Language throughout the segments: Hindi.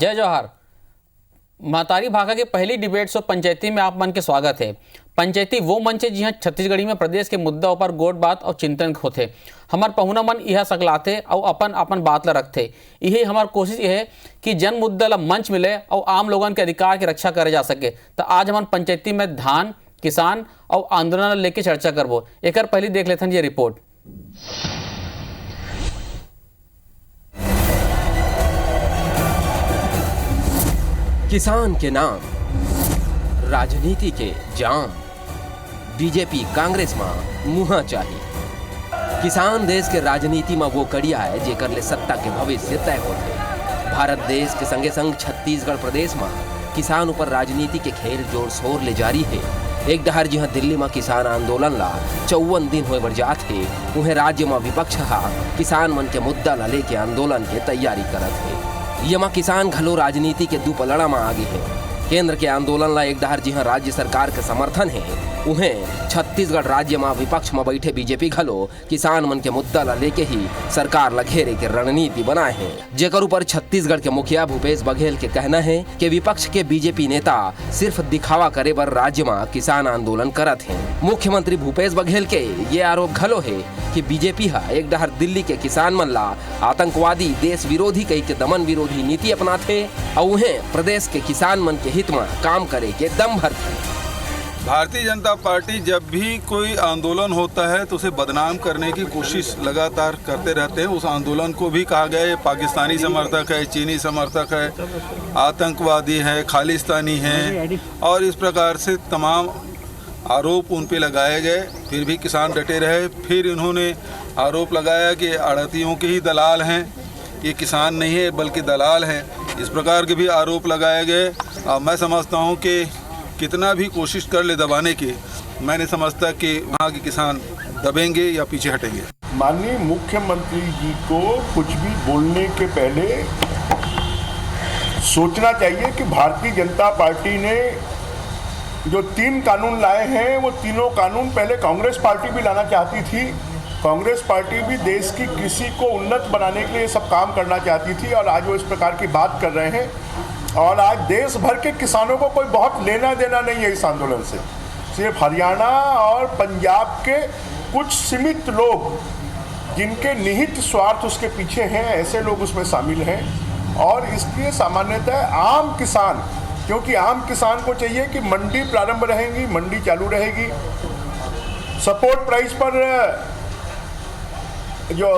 जय जवाहर। महतारी भाखा की पहली डिबेट शो पंचायती में आप मन के स्वागत है। पंचायती वो मंच है जिहाँ छत्तीसगढ़ी में प्रदेश के मुद्दा ऊपर गोट बात और चिंतन होते। हमार पहुना मन यह सकलाते और अपन अपन बात ला रखते। यही हमार कोशिश यह है कि जन मुद्दा ला मंच मिले और आम लोगों के अधिकार की रक्षा करे जा सके। तो आज हमारे पंचायती में धान, किसान और आंदोलन लेके चर्चा करबो। एक पहले देख लेते हैं ये रिपोर्ट। किसान के नाम, राजनीति के जाम, बीजेपी कांग्रेस में मुहा चाहिए। किसान देश के राजनीति में वो कड़िया है जेकर ले सत्ता के भविष्य तय होते। भारत देश के संगे संग छत्तीसगढ़ प्रदेश में किसान ऊपर राजनीति के खेल जोर शोर ले जारी है। एक डहर जहाँ दिल्ली में किसान आंदोलन ला 54 दिन होए बर जात है, उन्हें राज्य में विपक्ष किसान मन के मुद्दा ला लेके आंदोलन के तैयारी करत है। यमा किसान घलो राजनीति के दू पलड़ा में आगे है। केंद्र के आंदोलन ला एक डहर जहाँ राज्य सरकार के समर्थन है, उन्हें छत्तीसगढ़ राज्य में विपक्ष में बैठे बीजेपी घलो किसान मन के मुद्दा ला लेके ही सरकार ला घेरे के रणनीति बनाए हैं। जेकर ऊपर छत्तीसगढ़ के मुखिया भूपेश बघेल के कहना है कि विपक्ष के बीजेपी नेता सिर्फ दिखावा करे बर राज्य में किसान आंदोलन करत हैं। मुख्यमंत्री भूपेश बघेल के ये आरोप घलो है कि बीजेपी एक डहर दिल्ली के किसान मन ला आतंकवादी, देश विरोधी कई के दमन विरोधी नीति अपनाते और उन्हें प्रदेश के किसान मन के हित में काम करे के दम भरते। भारतीय जनता पार्टी जब भी कोई आंदोलन होता है तो उसे बदनाम करने की कोशिश लगातार करते रहते हैं। उस आंदोलन को भी कहा गया है पाकिस्तानी समर्थक है, चीनी समर्थक है, आतंकवादी है, खालिस्तानी है और इस प्रकार से तमाम आरोप उन पे लगाए गए। फिर भी किसान डटे रहे। फिर इन्होंने आरोप लगाया कि आड़तियों के ही दलाल हैं, ये किसान नहीं है बल्कि दलाल हैं। इस प्रकार के भी आरोप लगाए गए। मैं समझता हूँ कि कितना भी कोशिश कर ले दबाने की, मैं नहीं समझता कि वहाँ के किसान दबेंगे या पीछे हटेंगे। माननीय मुख्यमंत्री जी को कुछ भी बोलने के पहले सोचना चाहिए कि भारतीय जनता पार्टी ने जो 3 कानून लाए हैं वो तीनों कानून पहले कांग्रेस पार्टी भी लाना चाहती थी। कांग्रेस पार्टी भी देश की कृषि को उन्नत बनाने के लिए सब काम करना चाहती थी और आज वो इस प्रकार की बात कर रहे हैं। और आज देश भर के किसानों को कोई बहुत लेना देना नहीं है इस आंदोलन से। सिर्फ हरियाणा और पंजाब के कुछ सीमित लोग जिनके निहित स्वार्थ उसके पीछे हैं, ऐसे लोग उसमें शामिल हैं। और इसलिए सामान्यतः आम किसान, क्योंकि आम किसान को चाहिए कि मंडी प्रारंभ रहेगी, मंडी चालू रहेगी, सपोर्ट प्राइस पर जो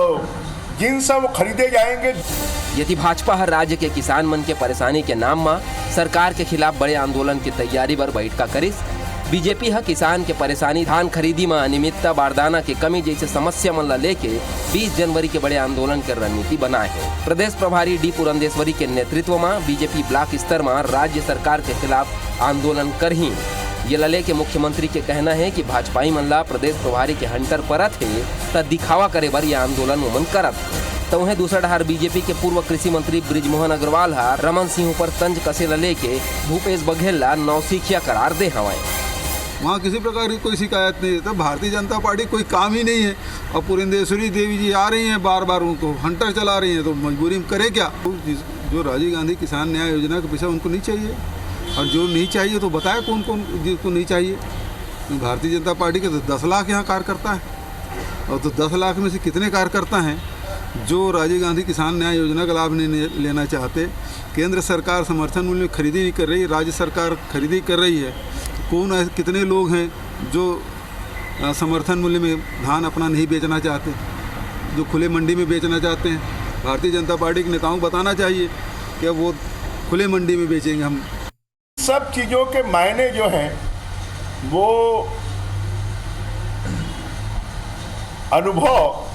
जिन्स वो खरीदे जाएंगे। यदि भाजपा हर राज्य के किसान मन के परेशानी के नाम में सरकार के खिलाफ बड़े आंदोलन की तैयारी पर बैठका करिस, बीजेपी किसान के परेशानी, धान खरीदी में अनियमितता, बारदाना की कमी जैसे समस्या मन ला लेके 20 जनवरी के बड़े आंदोलन की रणनीति बनाए है। प्रदेश प्रभारी डी पुरंदेश्वरी के नेतृत्व में बीजेपी ब्लॉक स्तर में राज्य सरकार के खिलाफ आंदोलन कर ही ये लले के मुख्यमंत्री के कहना है कि भाजपाई मन ला प्रदेश प्रभारी के हंटर परत है त दिखावा करे बर यह आंदोलन उमन करत। तो वहीं दूसरा डहार बीजेपी के पूर्व कृषि मंत्री बृजमोहन अग्रवाल रमन सिंह पर तंज कसे लले के भूपेश बघेल ला नौसिखिया करार दे हवाए। वहाँ किसी प्रकार की कोई शिकायत नहीं है। तो भारतीय जनता पार्टी कोई काम ही नहीं है और पुरंदेश्वरी देवी जी आ रही हैं बार बार, उनको हंटर चला रही हैं, तो मजबूरी में करे क्या। जो राजीव गांधी किसान न्याय योजना का पैसा उनको नहीं चाहिए और जो नहीं चाहिए तो बताए कौन कौन जिसको नहीं चाहिए। भारतीय जनता पार्टी के तो 10 लाख यहाँ कार्यकर्ता है और तो 10 लाख में से कितने कार्यकर्ता हैं जो राजीव गांधी किसान न्याय योजना का लाभ नहीं लेना चाहते। केंद्र सरकार समर्थन मूल्य में खरीदी नहीं कर रही, राज्य सरकार खरीदी कर रही है। कौन ऐसे कितने लोग हैं जो समर्थन मूल्य में धान अपना नहीं बेचना चाहते, जो खुले मंडी में बेचना चाहते हैं। भारतीय जनता पार्टी के नेताओं को बताना चाहिए कि वो खुले मंडी में बेचेंगे। हम सब चीज़ों के मायने जो हैं वो अनुभव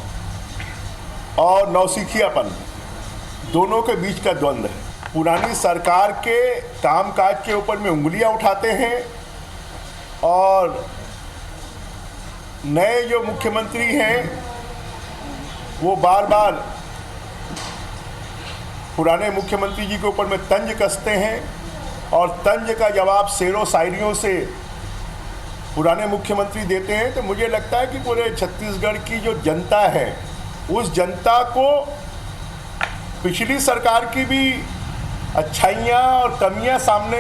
और नौसिखियापन दोनों के बीच का द्वंद्व है। पुरानी सरकार के कामकाज के ऊपर में उंगलियां उठाते हैं और नए जो मुख्यमंत्री हैं वो बार बार पुराने मुख्यमंत्री जी के ऊपर में तंज कसते हैं और तंज का जवाब शेरों शायरियों से पुराने मुख्यमंत्री देते हैं। तो मुझे लगता है कि पूरे छत्तीसगढ़ की जो जनता है उस जनता को पिछली सरकार की भी अच्छाइयाँ और कमियाँ सामने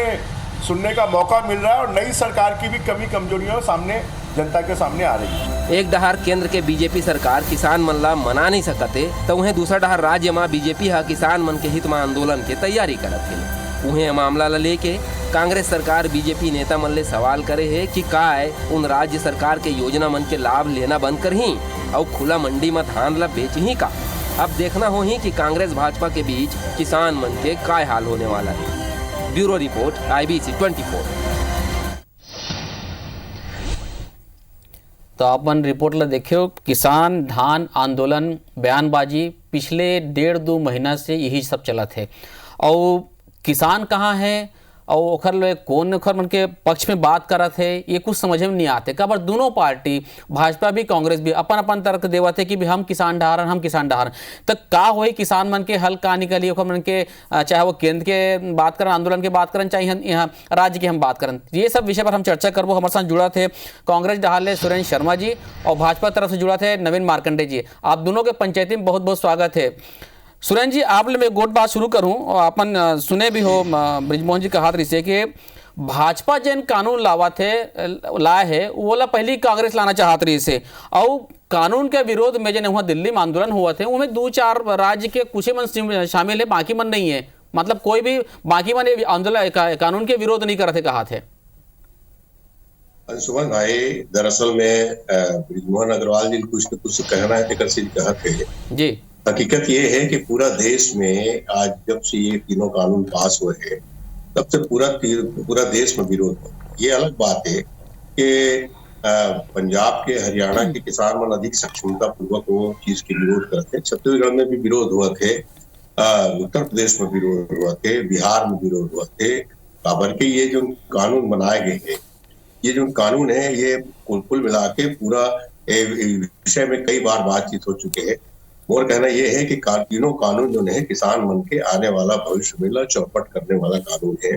सुनने का मौका मिल रहा है और नई सरकार की भी कमी कमजोरियों सामने जनता के सामने आ रही है। एक डहार केंद्र के बीजेपी सरकार किसान मन ला मना नहीं सकते तो उन्हें दूसरा डहार राज्य में बीजेपी हा किसान मन के हित में आंदोलन के तैयारी करत है। उन्हें मामला ला लेके कांग्रेस सरकार बीजेपी नेता मन ले सवाल करे है कि काय उन राज्य सरकार के योजना मन के लाभ लेना बंद कर ही और खुला मंडी में धान ला बेच ही का। अब देखना हो ही कि कांग्रेस भाजपा के बीच किसान मन के काय हाल होने वाला है। Bureau report IBC 24। तो अपन रिपोर्ट ला देखियो, किसान धान आंदोलन बयानबाजी पिछले 1.5-2 महीना से यही सब चला थे और किसान कहाँ है और ओखर ले कौन ओखर मन के पक्ष में बात करत है ये कुछ समझ में नहीं आते। काबर दोनों पार्टी भाजपा भी कांग्रेस भी अपन अपन तर्क देवत है कि भी हम किसान डहारन तक का होई किसान मन के हल का निकली ओखर मन के, चाहे वो केंद्र के बात करन आंदोलन के बात करन चाहे यहाँ राज्य की हम बात करन। ये सब विषय पर हम चर्चा करबो। हमारे साथ जुड़ा थे कांग्रेस डहार ले सुरेंद्र शर्मा जी और भाजपा तरफ से जुड़ा थे नवीन मार्कंडे जी। आप दोनों के पंचायती में बहुत बहुत स्वागत है। सुरेंद्र जी, आप ले मैं गोट बात शुरू करूं और अपन सुने भी हो ब्रिजमोहन जी का हाथ रिसे के भाजपा जैन कानून लाए है वो ला पहली कांग्रेस लाना चाहत रही से और कानून के विरोध में जन वहाँ दिल्ली में आंदोलन हुआ थे उनमें 2-4 राज्य के कुछ ही मन शामिल है, बाकी मन नहीं है। मतलब कोई भी बाकी मन आंदोलन कानून के विरोध नहीं करते कहा थे। सुमन भाई, दरअसल में ब्रिजमोहन अग्रवाल जी कुछ न कुछ कहना है कहते जी। हकीकत ये है कि पूरा देश में आज जब से ये तीनों कानून पास हुए हैं तब से पूरा देश में विरोध हो। ये अलग बात है कि पंजाब के हरियाणा के किसान मन अधिक सक्षमता पूर्वक वो चीज के विरोध करते हैं। छत्तीसगढ़ में भी विरोध हुआ थे, उत्तर प्रदेश में विरोध हुआ थे, बिहार में विरोध हुआ थे। बल्कि ये जो कानून बनाए गए हैं, ये जो कानून है, ये कुल मिला के पूरा विषय में कई बार बातचीत हो चुके हैं। और कहना यह है कि तीनों कानून जो है किसान मन के आने वाला भविष्य में चौपट करने वाला कानून है।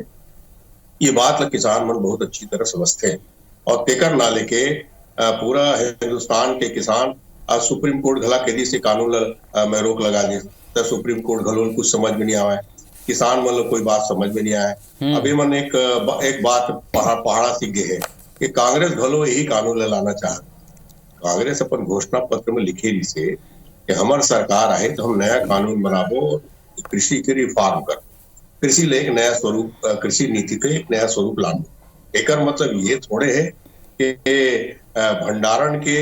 ये बात किसान मन बहुत अच्छी तरह समझते हैं और तेकर ना लेके पूरा हिंदुस्तान के किसान आज सुप्रीम कोर्ट घला के दी से कानून में रोक लगा दी। तो सुप्रीम कोर्ट घलो कुछ समझ में नहीं आया, किसान मन कोई बात समझ में नहीं आया। अभी मन एक बात पहाड़ा सीख गए है कि कांग्रेस घलो यही कानून लाना चाहती। कांग्रेस अपन घोषणा पत्र में लिखे रही से कि हमार सरकार आए तो हम नया कानून बनाबो, कृषि के रिफॉर्म कर, कृषि ले एक नया स्वरूप, कृषि नीति के एक नया स्वरूप लाना। एक मतलब ये थोड़े है कि भंडारण के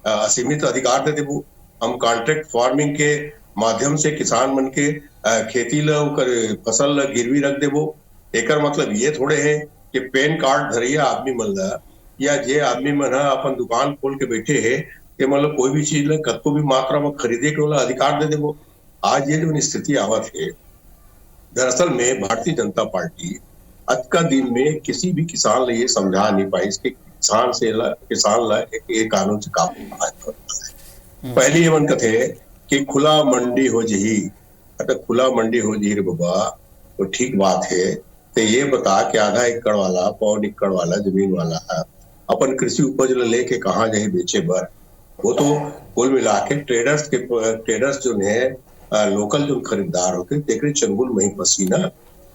असीमित अधिकार दे देबो, हम कॉन्ट्रैक्ट फार्मिंग के माध्यम से किसान मन के खेती फसल गिरवी रख देबो। एक मतलब ये थोड़े है कि पैन कार्ड धरिया आदमी मन या जे आदमी मन अपन दुकान खोल के बैठे है कि मतलब कोई भी चीज कतको भी मात्रा में खरीदे के वाला अधिकार दे देबो। आज ये जो स्थिति आवत है, दरअसल में भारतीय जनता पार्टी आज का दिन में किसी भी किसान ले ये समझा नहीं पाई इसके किसान ला एक कानून से काम पहले ये मन कथे कि खुला मंडी हो जही, अगर खुला मंडी हो जही रे बाबा तो ठीक बात है। तो ये बता कि आधा एकड़ वाला, पौन एकड़ वाला जमीन वाला अपन कृषि उपज लेके कहाँ जाए बेचे बर, वो तो कुल मिला के ट्रेडर्स जो है लोकल जो खरीदार होते तेकरे चंगुल में ही पसीना।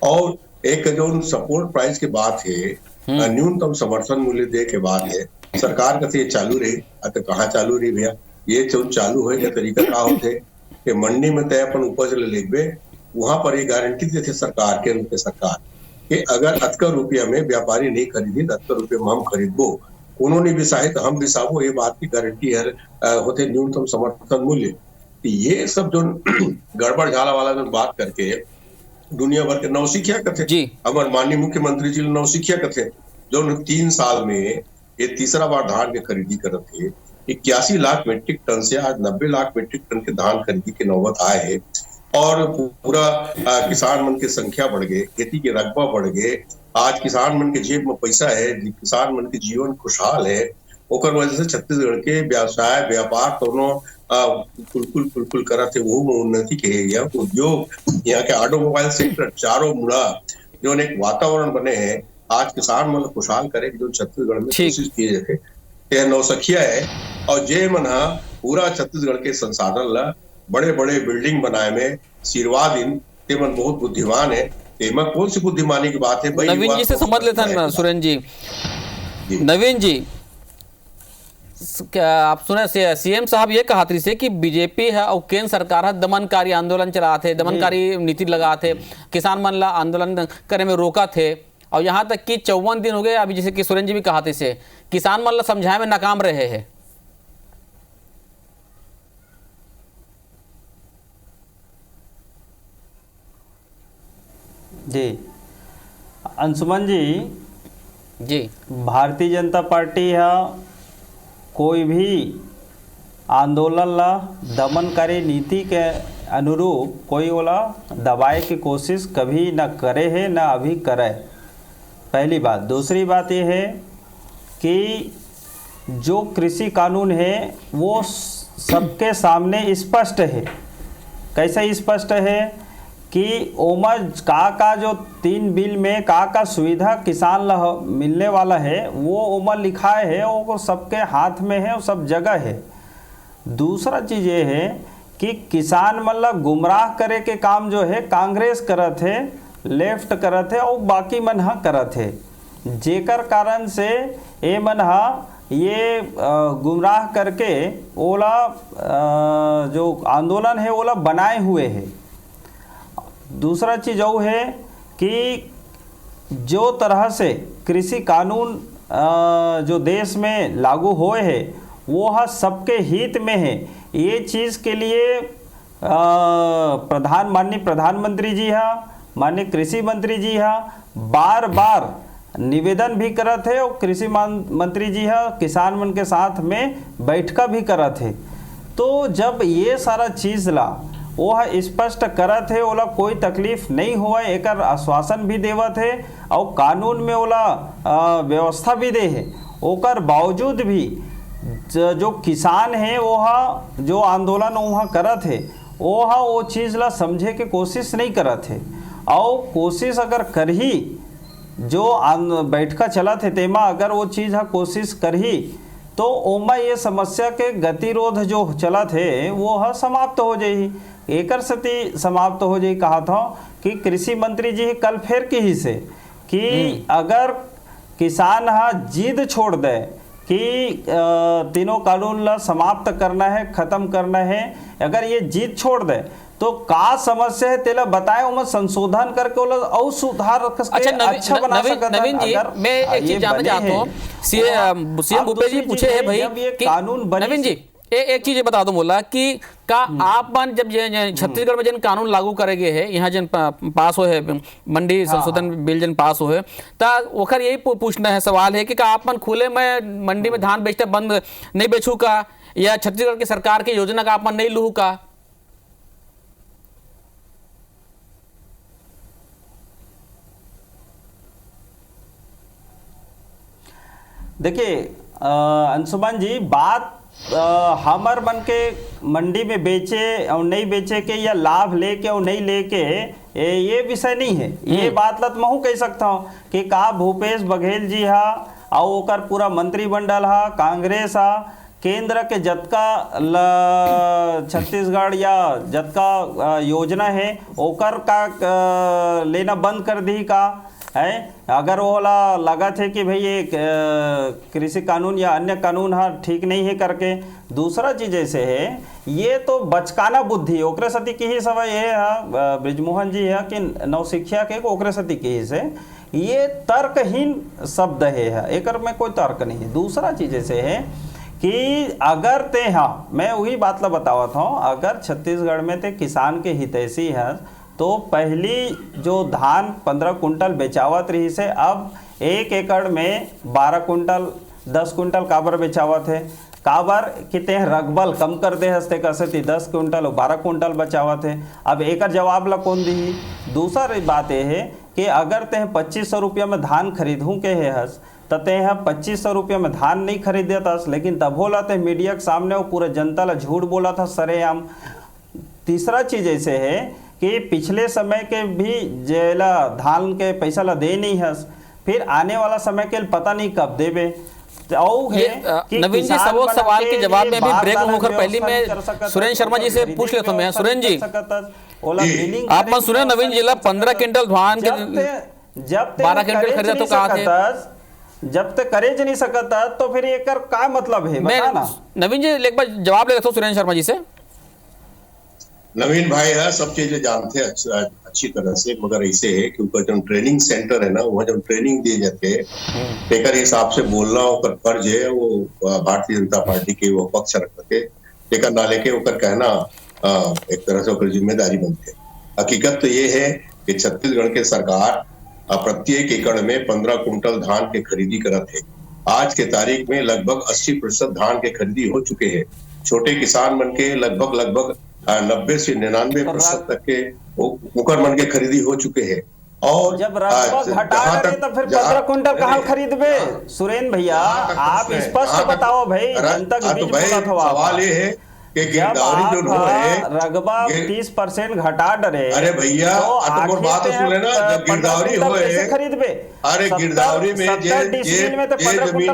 और एक जो सपोर्ट प्राइस के बात है, न्यूनतम समर्थन मूल्य दे के बाद है, सरकार का ये चालू रही। तो कहाँ चालू रही भैया, ये जो चालू हो का तरीका का होते कि मंडी में तय अपन उपज ले वहां पर ये गारंटी देते सरकार के सरकार कि अगर 70 रुपया में व्यापारी नहीं खरीदी 70 रुपये में हम खरीदबो, उन्होंने बिसाए तो हम बिसाबो, ये बात की गारंटी है होते न्यूनतम समर्थन मूल्य। ये सब जो गड़बड़ झाला वाला जो बात करके दुनिया भर के नौसिखिया कथे, हमारे माननीय मुख्यमंत्री जी नौसिखिया कथे जो 3 साल में ये तीसरा बार धान के खरीदी करत थे। 81 लाख मीट्रिक टन से आज 90 लाख मीट्रिक टन के धान खरीदी के नौबत आए है और पूरा किसान मन की संख्या बढ़ गए, खेती के रकबा बढ़ गए। आज किसान मन के जेब में पैसा है, किसान मन के जीवन खुशहाल है। ओकर वजह से छत्तीसगढ़ के व्यवसाय व्यापार दोनों कुल करत है, वो उन्नति के है। उद्योग यहाँ के ऑटोमोबाइल सेक्टर चारों मुड़ा जो एक वातावरण बने हैं, आज किसान मन खुशहाल करे जो छत्तीसगढ़ में कोशिश किए जाते नौसखिया है। और जे मन पूरा छत्तीसगढ़ के संसाधन ला बड़े बड़े बिल्डिंग बनाए में सिरवा दिन ते मन बहुत बुद्धिमान है। एमा कौन सी बुद्धिमानी की बात है भाई? नवीन जी से समझ लेते हैं सुरेंद्र जी। नवीन जी, क्या आप सुने सीएम साहब ये कहा थी से कि बीजेपी है और केंद्र सरकार है दमनकारी आंदोलन चला थे, दमनकारी नीति लगा थे, किसान मन ला आंदोलन करे में रोका थे, और यहाँ तक कि 54 दिन हो गए अभी, जैसे कि सुरेंद्र जी भी कहा थे से किसान मन ला समझाए में नाकाम रहे हैं। जी अंशुमन जी, भारतीय जनता पार्टी है कोई भी आंदोलन ला दमनकारी नीति के अनुरूप कोई वाला दबाए की कोशिश कभी न करे है न अभी करे, पहली बात। दूसरी बात ये है कि जो कृषि कानून है वो सबके सामने स्पष्ट है। कैसे स्पष्ट है कि ओमज का जो 3 बिल में का सुविधा किसान ला मिलने वाला है वो ओमर लिखा है, वो सबके हाथ में है, वो सब जगह है। दूसरा चीज़ ये है कि किसान मतलब गुमराह करे के काम जो है कांग्रेस करत है, लेफ्ट करत है और बाकी मन हा करत है, जेकर कारण से ये मन हा ये गुमराह करके ओला जो आंदोलन है ओला बनाए हुए है। दूसरा चीज़ वो है कि जो तरह से कृषि कानून जो देश में लागू हुए है वो सबके हित में है। ये चीज़ के लिए माननीय प्रधानमंत्री जी है, माननीय कृषि मंत्री जी है, बार बार निवेदन भी करत है, और कृषि मंत्री जी है किसान मन के साथ में बैठका भी करत है। तो जब ये सारा चीज़ ला वो स्पष्ट करत है, ओला कोई तकलीफ नहीं हुआ, एक आश्वासन भी देवत है और कानून में ओला व्यवस्था भी दे है। ओकर बावजूद भी जो किसान है वो जो आंदोलन वहाँ करत है वो चीज़ ला समझे के कोशिश नहीं करत है, और कोशिश अगर कर ही जो बैठका चला थे तेमा अगर वो चीज़ कोशिश कर ही तो ओमा ये समस्या के गतिरोध जो चला थे वो समाप्त हो जाई, एकर सती समाप्त हो जाई। कहा था कि कृषि मंत्री जी कल फिर की ही से कि अगर किसान जिद छोड़ दे कि तीनों कानून ला समाप्त करना है, खत्म करना है, अगर ये जिद छोड़ दे तो का समस्या है तेला बताए, उमें संशोधन करके और सुधार अच्छा बना सकता। नवीन जी, मैं एक चीज जानना चाहता हूँ, सीएम भूपेश जी पूछे है भाई कि नवीन जी एक चीज बता दो बोला कि का आप मन जब छत्तीसगढ़ में जिन कानून लागू करे गए है, यहाँ जिन पास हो है मंडी संशोधन बिल जिन पास हो है, ता ओखर यही पूछना है, सवाल है कि का आप मन खुले में मंडी में धान बेचते बंद नहीं बेचू का, या छत्तीसगढ़ की सरकार की योजना का आप मन नहीं लू का? देखिए अंशुमन जी, बात हमर मन के मंडी में बेचे और नहीं बेचे के या लाभ लेके और नहीं लेके ये विषय नहीं है। ये बात लत महू कह सकता हूँ कि का भूपेश बघेल जी हा और ओकर पूरा मंत्रिमंडल हा, कांग्रेस हा, केंद्र के जतका छत्तीसगढ़ या जतका योजना है ओकर का लेना बंद कर दी का है। अगर वो लगा थे कि भाई ये कृषि कानून या अन्य कानून ठीक नहीं है करके, दूसरा चीज ऐसे है ये तो बचकाना बुद्धि ओकरे सती की ही सवाल ये है ब्रिजमोहन जी है कि नवशिक्षा के ओकरे सती की ही से ये तर्कहीन शब्द है, एक में कोई तर्क नहीं है। दूसरा चीज ऐसे है कि अगर ते मैं वही बात ला बतावत हूँ, अगर छत्तीसगढ़ में ते किसान के हितैषी है तो पहली जो धान 15 कुंटल बेचावत रही से अब 1 एकड़ में 12 कुंटल 10 कुंटल काबर बेचावत है, काबर कि ते रकबल कम कर दे हस्ते कसती 10 कुंटल और 12 कुंटल बचावत है। अब एक जवाब ला कौन दी? दूसरा बात यह है कि अगर ते 2500 रुपया में धान खरीदूँ के है हस तो ते 2500 रुपया में धान नहीं खरीदे था, लेकिन तब बोला थे मीडिया के सामने वो पूरे जनता ला झूठ बोला था सरेआम। तीसरा चीज़ ऐसे है कि पिछले समय के भी जेला धान के पैसा ला दे नहीं हस, फिर आने वाला समय के पता नहीं कब देवे। और है कि नवीन जी किसान सब मन सवाल के के जवाब लिए में अभी बार ब्रेक दाना होकर पहले व्यवस्था नहीं मैं कर सकत, सुरेंद्र शर्मा जी से खरीदी पूछ लेता हूं मैं। व्यवस्था सुरेंद्र नहीं जी, कर सकत, ओला मिलिंग आप करे मन सुने व्यवस्था नवीन नहीं जिला कर 15 सकत। क्विंटल धान के जब ते 12 क्विंटल करेज खरीदा तो नहीं कहा थे। सकत, जब तक करेज नहीं सकता तो फिर एकर का मतलब है मैं बता ना। नवीन जी एक बार जवाब ले लेता हूं सुरेंद्र शर्मा जी से। नवीन भाई है, सब चीजें जानते हैं अच्छी तरह से, मगर ऐसे है कि उनका जो ट्रेनिंग सेंटर है ना, वहाँ जो ट्रेनिंग दिए जाते हैं एक हिसाब से बोलना ओकर फर्ज है। वो भारतीय जनता पार्टी के वो पक्ष रखते लेकर ना लेके ओकर कहना एक तरह से ओकर जिम्मेदारी बनते। हकीकत तो ये है कि छत्तीसगढ़ के सरकार प्रत्येक एकड़ में 15 कुंटल धान के खरीदी करत है। आज के तारीख में लगभग 80% धान के खरीदी हो चुके हैं। छोटे किसान मन के लगभग 90 से 99% तक के कुकर मन के खरीदी हो चुके हैं। और जब रकबा घटा रहे तो फिर 15 कुंटल कहाँ खरीदबे? सुरेंद्र भैया आप स्पष्ट बताओ भाई, जनता के बीच बोलत हो आप। सवाल ये है कि जब गिरदावरी जो है रकबा 30% घटा डरे, अरे भैया तो बात तो सुन लेना, जब गिरदावरी होए खरीदबे। अरे गिरदावरी में जे जमीन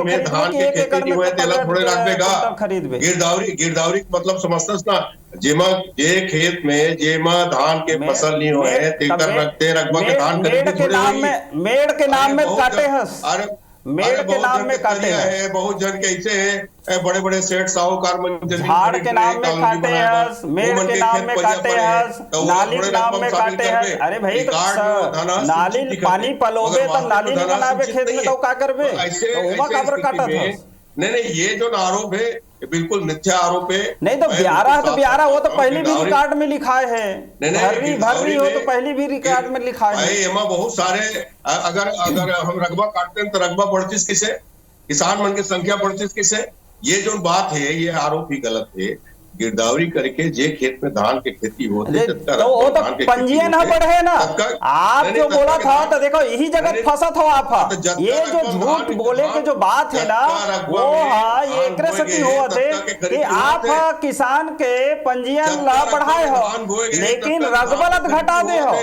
में धान के खेती नहीं हुए तेला थोड़े रखबेगा खरीदबे। गिरदावरी मतलब समझतस ना, जेमा जे खेत में जेमा धान के फसल नहीं हुए तेकर रखते रकबा के धान खरीदी थोड़े होई। मेड़ के नाम में काटे हस, अरे मेड़ के नाम में काटे है। बहुत जन कैसे है, बड़े बड़े सेठ साहूकार झाड़ के नाम में काटे हस, मेड़ के नाम में काटे हस, नाली के नाम में काटे हस। अरे भाई तो नाली पानी पलोबे तब नाली नहीं बनाबे खेत में तो का करबे? तो उमा काबर काटत हस? नहीं ये जो आरोप है ये बिल्कुल मिथ्या आरोप है। नहीं तो 12 तो 12 वो तो पहले भी रिकॉर्ड में लिखा है। भर्री हो तो पहले भी रिकॉर्ड में लिखा है। भाई एमा बहुत सारे अगर हम रकबा काटते हैं तो रकबा बढ़तीस किसे, किसान मन की संख्या बढ़तीस किसे? ये जो बात है ये आरोप ही गलत है। गिरदावरी करके जे खेत में धान के खेती होते तो वो तो पंजीयन है बढ़े ना। आप जो बोला था तो देखो यही जगह फंसत हो आप। ये जो झूठ बोले के जो बात है ना वो हाँ ये एक सती हुआ थे कि आप किसान के पंजीयन ला बढ़ाए हो लेकिन रकबा घटा दे हो।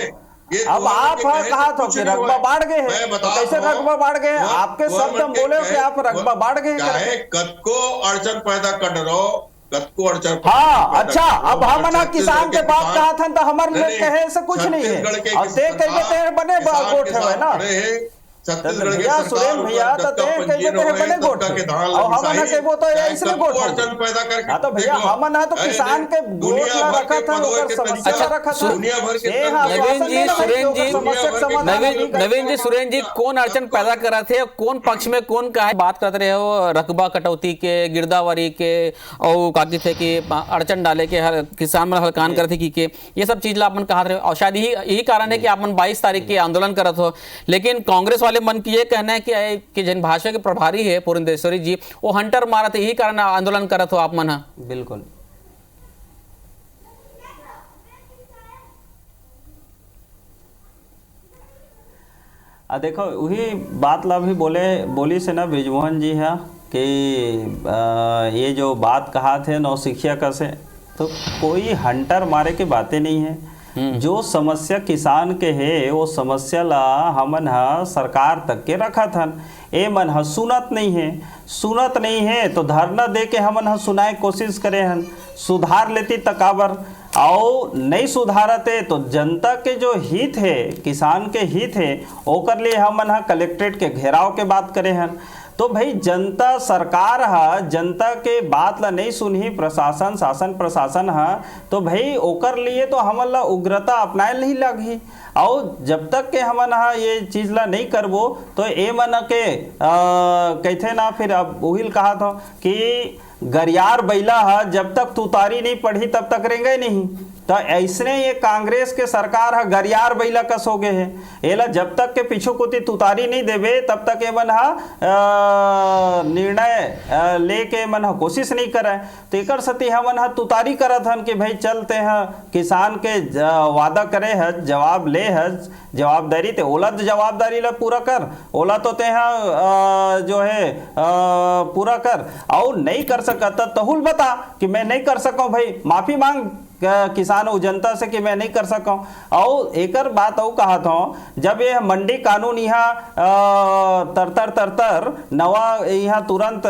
अब आप कहा था कि रकबा बढ़ गए हैं, तो कैसे रकबा बढ़ गए? आपके शब्द हम बोले कि आप रकबा बढ़ गए। कद को अड़चन पैदा कर रहो, हाँ अच्छा, अब हम किसान के बात कहा था तो हमारे लोग कहे से कुछ नहीं है। अब देख कहे बने गोठ है ना भैया सुरेंद्र भैया तो कहे बने गोठ और हम ना कहबो तो इसलिए गोठ पैदा करके। तो भैया हम ना तो किसान के गोठ ना रखा था ओकर समस्या रखा था। नवीन जी सुरेंद्र जी कौन अड़चन पैदा करा थे, कौन पक्ष में कौन का है बात करते रहे हो? रकबा कटौती के, गिरदावरी के और काकी थे कि अड़चन डाले के हर किसान में हलकान करते की ये सब चीज आपन कहा रहे हो। और शायद यही कारण है कि आपन 22 तारीख के आंदोलन करत हो। लेकिन कांग्रेस वाले मन की ये कहना है कि जन भाषा के प्रभारी है पुरंदेश्वरी जी वो हंटर मारत, यही कारण आंदोलन करत हो आप मन। बिल्कुल देखो वही बात ला भी बोली से ना ब्रिजमोहन जी है कि ये जो बात कहा थे नौसिखिया का से तो कोई हंटर मारे की बातें नहीं है। जो समस्या किसान के है वो समस्या ला हमन सरकार तक के रखा था। ए मन सुनत नहीं है तो धरना दे के हमन सुनाए कोशिश करे हन, सुधार लेती तकाबर और नहीं सुधारते तो जनता के जो हित है, किसान के हित है ओकर लिए हमन कलेक्ट्रेट के घेराव के बात करे हन। तो भाई जनता सरकार जनता के बात ला नहीं सुनही, प्रशासन शासन प्रशासन तो भाई ओकर लिए तो हमन ला उग्रता अपनाए नहीं लगी। और जब तक के हमन ये चीज ला नहीं करबो तो ए मन के कहते ना फिर अब उहिल कहा था कि गरियार बैला जब तक तुतारी नहीं पढ़ी तब तक रेंगे नहीं। तो ऐसने ये कांग्रेस के सरकार गरियार बैला कस हो गए है। एला जब तक के पीछू कुती तुतारी नहीं देवे तब तक एमन निर्णय लेके मन कोशिश नहीं करे। तो एक सती हमन तुतारी करत हन कि भाई चलते हैं किसान के वादा करे है, जवाब ले है, जवाबदारी ते ओला जवाबदारी ला पूरा कर, ओला तो ते जो है पूरा कर। और नहीं कर सकता तहुल बता कि मैं नहीं कर सकूं भाई, माफी मांग किसान उ जनता से कि मैं नहीं कर सका। और एकर बात और कहा था जब ये मंडी कानून यहाँ तरतर नवा यहाँ तुरंत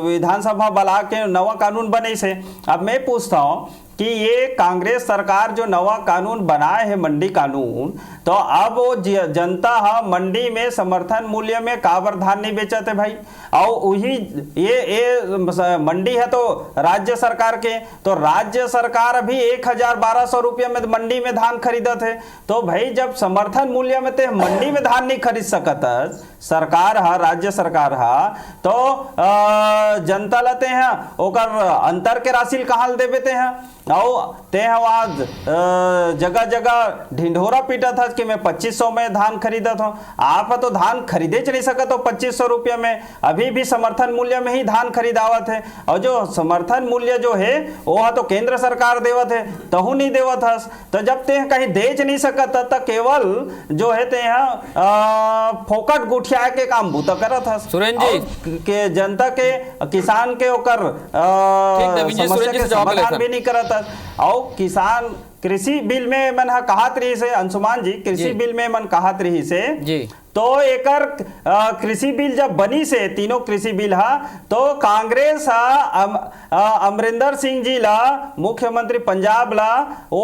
विधानसभा बुला के नवा कानून बने से, अब मैं पूछता हूँ कि ये कांग्रेस सरकार जो नवा कानून बनाए है मंडी कानून, तो अब वो जनता मंडी में समर्थन मूल्य में काबर धान नहीं बेचते भाई, और वही ये मंडी है तो राज्य सरकार के, तो राज्य सरकार अभी 1,1200 रुपये में मंडी में धान खरीदत है। तो भाई जब समर्थन मूल्य में ते मंडी में धान नहीं खरीद सकत सरकार राज्य सरकार तो जनता लेते हैं ओकर अंतर के राशि कहाँ दे देते हैं, और ते आज जगह जगह ढिंढोरा पीटा था कि मैं 2500 में धान खरीदत हूँ। आप तो धान खरीदे नहीं सकत हो 2500 रुपये में, अभी भी समर्थन मूल्य में ही धान खरीदावत है। और जो समर्थन मूल्य जो है वो तो केंद्र सरकार देवत है, तहु नहीं देवत हस। तो जब ते कहीं देच नहीं सकत तो केवल जो है ते फोकट गुठिया के काम बूता करत हस। सुरेंद्र जी के जनता के किसान के ओकर समस्या के समाधान भी नहीं करत। और किसान कृषि बिल में मन कहात रही से अंशुमान जी, कृषि बिल में मन कहात रही से जी, तो एकर कृषि बिल जब बनी से तीनों कृषि बिल तो कांग्रेस अमरिंदर सिंह जी ला मुख्यमंत्री पंजाब ला वो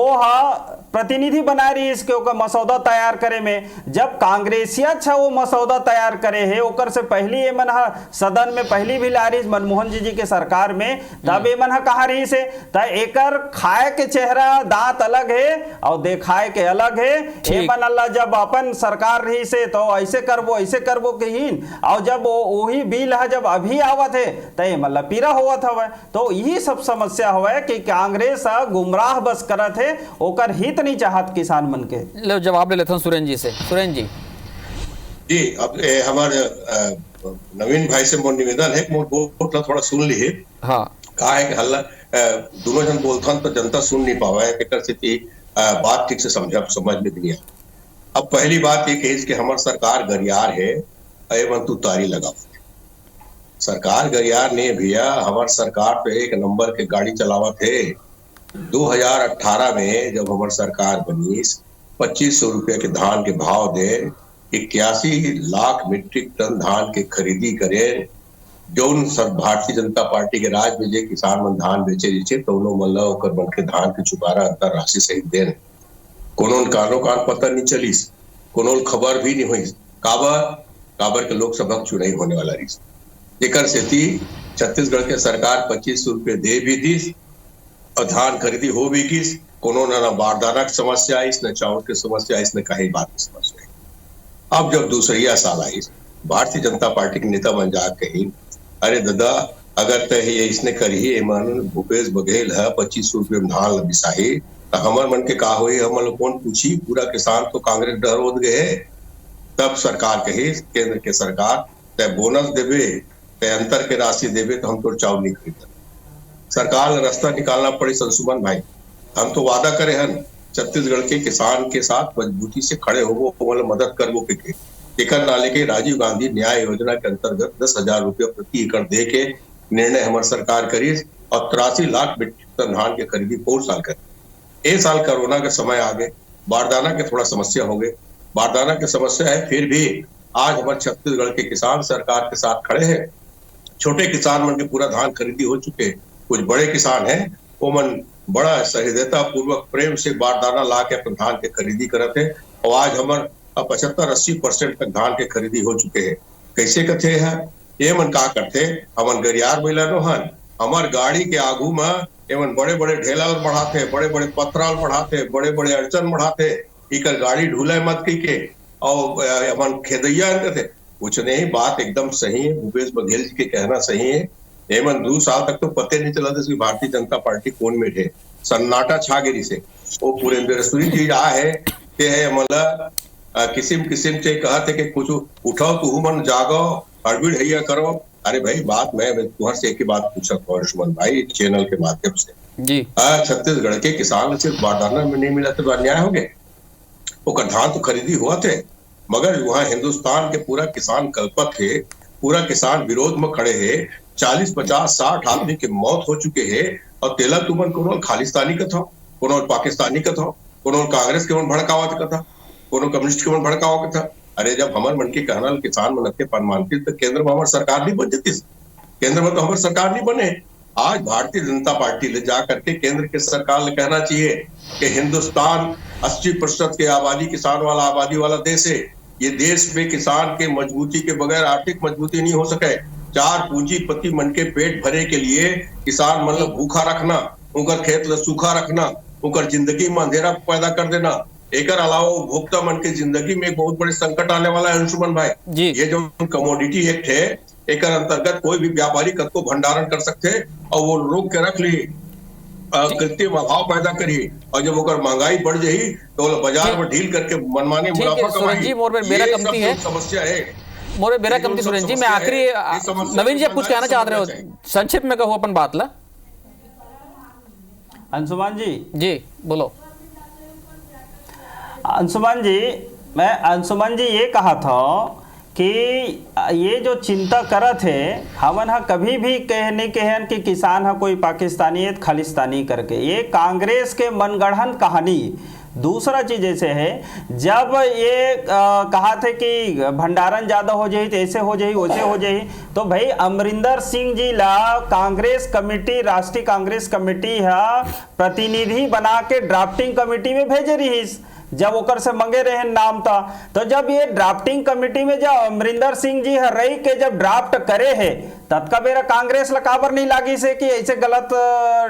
प्रतिनिधि बना रही इसके ओकर मसौदा तैयार करे में। जब कांग्रेसिया वो मसौदा तैयार करे है ओकर से पहली ये मन सदन में पहली भी ला रही मनमोहन जी के सरकार में, तब ये मन कहा रही से एकर खाए के चेहरा दांत अलग है और देखाए के अलग है। ये मन अल्लाह जब अपन सरकार रही से तो ऐसे करबो कहीन, और जब वही बिल है जब अभी आवत है तो मतलब पीरा होवत हवे। तो यही सब समस्या हवे कि कांग्रेस गुमराह बस करत है, ओकर हित नहीं चाहत किसान मन के। लो जवाब ले लेता हूँ सुरेंद्र जी से। सुरेंद्र जी अब हमारे नवीन भाई से मोर निवेदन है कि थोड़ा सुन ली। हाँ कहा है कि हल्ला दोनों जन बोलता तो जनता सुन नहीं पावा है, बात ठीक से समझ में नहीं आया। अब पहली बात ये कही कि हमारी सरकार गरियार है, एवं तू तारी लगा। सरकार गरियार नहीं भैया, हमारी सरकार तो एक नंबर के गाड़ी चलावत है। 2018 में जब हमारी सरकार बनी 2500 रुपये के धान के भाव दे 81 लाख मीट्रिक टन धान के खरीदी करे। जौन भारतीय जनता पार्टी के राज में जे किसान मन धान बेचे तो मतलब ओकर मन के धान के चुकारा अंतर राशि सहित देन कोनो कानो कान पता नहीं चलीस, कोनो खबर भी नहीं हुई। काबर के लोकसभा चुनाव होने वाला रही एकर सेती छत्तीसगढ़ के सरकार 2500 रुपये दे भी दी और धान खरीदी हो भी की। कोनो ना बारदाना की समस्या आई, न चावल की समस्या आई, न कहीं बात की समस्या आई। अब जब दूसरिया साल आई भारतीय जनता पार्टी के नेता मन जा कही अरे दादा अगर तय ये इसने करी मन भूपेश बघेल है 2500 रुपये में धान बिसाही तो हमार मन के का हुई, हम लोग कौन पूछी, पूरा किसान तो कांग्रेस डर होत गए। तब सरकार कही केंद्र के सरकार तय बोनस देवे तय अंतर के राशि देवे तो हम तो चावल नहीं खरीद। सरकार ने रास्ता निकालना पड़ी। संशुमन भाई हम तो वादा करे हन छत्तीसगढ़ के किसान के साथ मजबूती से खड़े हो मतलब मदद करबो के एकर नाले के राजीव गांधी न्याय योजना के अंतर्गत 10,000 रुपये प्रति एकड़ दे के निर्णय हमारी सरकार करी और 83 लाख मीट्रिक टन धान के खरीदी 4 साल करी। एक साल कोरोना के समय आ गए, बारदाना के थोड़ा समस्या हो गए। बारदाना की समस्या है फिर भी आज हमारे छत्तीसगढ़ के किसान सरकार के साथ खड़े हैं। छोटे किसान मन के पूरा धान खरीदी हो चुके, कुछ बड़े किसान हैं वो मन बड़ा सहृदयता पूर्वक प्रेम से बारदाना ला के अपन धान के खरीदी करते हैं और आज हमारे 75-80% तक धान के खरीदी हो चुके हैं। कैसे कथे है ये मन का करते हमन गरियार महिला रोहन हमार गाड़ी के आगू में एवं बड़े बड़े ढेला बढ़ाते, बड़े बड़े पथराल बढ़ाते, बड़े बड़े अड़चन बढ़ाते, इकर गाड़ी ढूले मत के और हमन खेदैया करते कुछ नहीं। बात एकदम सही है, भूपेश बघेल जी के कहना सही है। एमन 2 साल तक तो पते नहीं चला था भारतीय जनता पार्टी कौन में थे, सन्नाटा छागिरी से वो पूरे बेरसुरी जी आ है ते है मतलब किसिम से कहते कि कुछ उठाओ तू मन जागो हड़बड़ हैया करो। अरे भाई बात मैं तुम्हारे से एक ही बात पूछा सुमन भाई चैनल के माध्यम से जी, छत्तीसगढ़ के किसान सिर्फ बारदाना में नहीं मिला तो अन्याय हो गए। वो धान तो खरीदी हुआ थे मगर वहाँ हिंदुस्तान के पूरा किसान कल्पक है, पूरा किसान विरोध में खड़े है। 40, 50, 60 आदमी की मौत हो चुके हैं और तेला तुमन को खालिस्तानी का था कोनो पाकिस्तानी का था, कोनो कांग्रेस के मन भड़कावा का था, कोनो कम्युनिस्ट के मन भड़कावा का था। अरे जब हमारे मन के कहना किसान मन के मानती तो केंद्र में हमारी सरकार नहीं बन जाती, केंद्र में तो हमारी सरकार नहीं बने। आज भारतीय जनता पार्टी ले जा करके केंद्र के सरकार ने कहना चाहिए कि हिंदुस्तान 80% की आबादी किसान वाला आबादी वाला देश है। ये देश में किसान के मजबूती के बगैर आर्थिक मजबूती नहीं हो सके। चार पूंजीपति मन के पेट भरे के लिए किसान मतलब भूखा रखना, उनका खेत सूखा रखना, उनका जिंदगी में अंधेरा पैदा कर देना, एकर अलावा उपभोक्ता मन के जिंदगी में एक बहुत बड़े संकट आने वाला है अंशुमन भाई। ये जो कमोडिटी एक्ट है, एक अंतर्गत कोई भी व्यापारी कद को भंडारण कर सकते और वो रोक के रख ली, कृत्रिम अभाव पैदा करी, और जब अगर महंगाई बढ़ जाई तो बाजार में ढील करके मनमानी मुनाफा कमाई। मेरा कमती है समस्या है मोरे मेरा कमती सुरेंद्र जी, मैं आखिरी नवीन जी आप कुछ कहना चाह रहे हो, संक्षिप्त में कहो अपन बात ला। अंशुमान जी बोलो। अंशुमान जी, मैं अंशुमान जी ये कहा था कि ये जो चिंता करत है हमन हा कभी भी कहने कहन कि किसान हा कोई पाकिस्तानी खालिस्तानी करके, ये कांग्रेस के मनगढ़ंत कहानी। दूसरा चीज ऐसे है, जब ये कहा थे कि भंडारण ज्यादा हो जाए तो ऐसे हो जाए वैसे हो जाए, तो भाई अमरिंदर सिंह जी ला कांग्रेस कमेटी, राष्ट्रीय कांग्रेस कमेटी है प्रतिनिधि बना के ड्राफ्टिंग कमेटी में भेजे रही, जब ओकर से मंगे रहे नाम था। तो जब ये ड्राफ्टिंग कमेटी में जब अमरिंदर सिंह जी रही के जब ड्राफ्ट करे है, तब का मेरा कांग्रेस लकाबर नहीं लागी से कि ऐसे गलत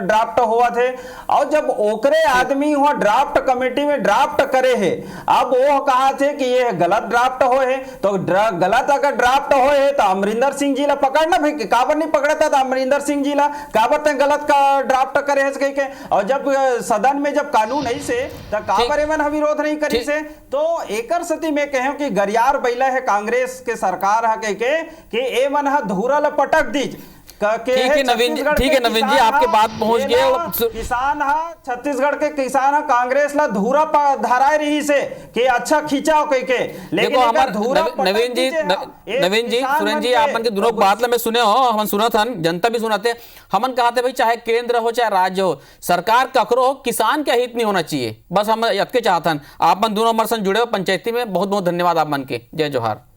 ड्राफ्ट हुआ थे। और जब ओकरे आदमी हुआ ड्राफ्ट कमेटी में ड्राफ्ट करे है, अब वो कहा थे कि ये गलत ड्राफ्ट हो है, तो गलत अगर ड्राफ्ट हो है तो अमरिंदर सिंह जी ला पकड़ना भाई, काबर नहीं पकड़ता था अमरिंदर सिंह जी ला, काबर ते गलत का ड्राफ्ट करे है के। और जब सदन में जब कानून है से तो काबर मन विरोध नहीं करी से। तो एकर स्थिति में कहे कि गरियार बैला है कांग्रेस के सरकार है के कि ए मन हा धूरा ल पटक दीज। ठीक है नवीन जी, आपके बात पहुंच गए। किसान हा छत्तीसगढ़ के किसान हा कांग्रेस ला धूरा धराए रही से कि अच्छा खींचाओ कह के, लेकिन नवीन जी सुरेंद्र जी आप मन के दोनों बात ला मैं सुने हो, हम सुना था, जनता भी सुनाते, हमन कहते भाई चाहे केंद्र हो चाहे राज्य हो, सरकार ककरो हो, किसान का हित नहीं होना चाहिए, बस हम यत्के चाहतन। आप मन दोनों हमारे संग जुड़े हो पंचायती में, बहुत बहुत धन्यवाद आप मन के। जय जोहार।